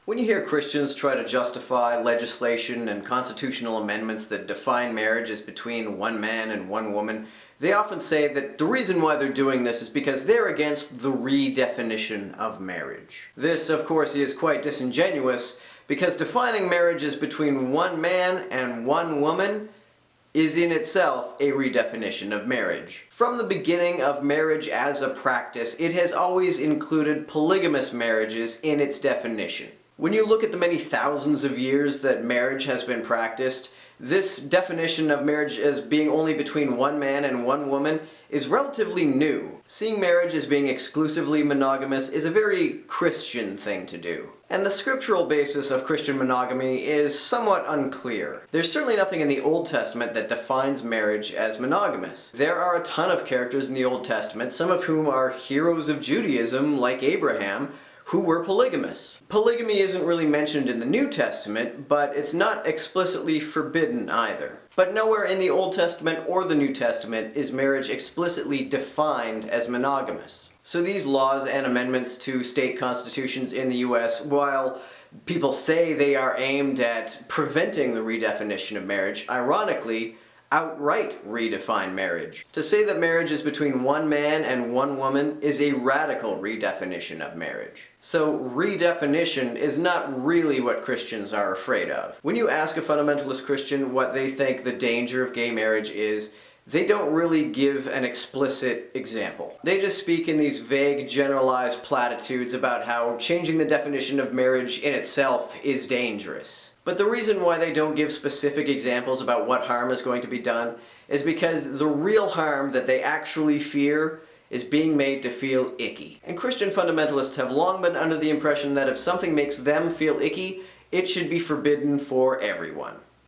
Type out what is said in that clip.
When you hear Christians try to justify legislation and constitutional amendments that define marriage as between one man and one woman, they often say that the reason why they're doing this is because they're against the redefinition of marriage. This, of course, is quite disingenuous, because defining marriage as between one man and one woman is in itself a redefinition of marriage. From the beginning of marriage as a practice, it has always included polygamous marriages in its definition. When you look at the many thousands of years that marriage has been practiced, this definition of marriage as being only between one man and one woman is relatively new. Seeing marriage as being exclusively monogamous is a very Christian thing to do. And the scriptural basis of Christian monogamy is somewhat unclear. There's certainly nothing in the Old Testament that defines marriage as monogamous. There are a ton of characters in the Old Testament, some of whom are heroes of Judaism, like Abraham, who were polygamous. Polygamy isn't really mentioned in the New Testament, but it's not explicitly forbidden either. But nowhere in the Old Testament or the New Testament is marriage explicitly defined as monogamous. So these laws and amendments to state constitutions in the US, while people say they are aimed at preventing the redefinition of marriage, ironically, outright redefine marriage. To say that marriage is between one man and one woman is a radical redefinition of marriage. So redefinition is not really what Christians are afraid of. When you ask a fundamentalist Christian what they think the danger of gay marriage is, they don't really give an explicit example. They just speak in these vague, generalized platitudes about how changing the definition of marriage in itself is dangerous. But the reason why they don't give specific examples about what harm is going to be done is because the real harm that they actually fear is being made to feel icky. And Christian fundamentalists have long been under the impression that if something makes them feel icky, it should be forbidden for everyone.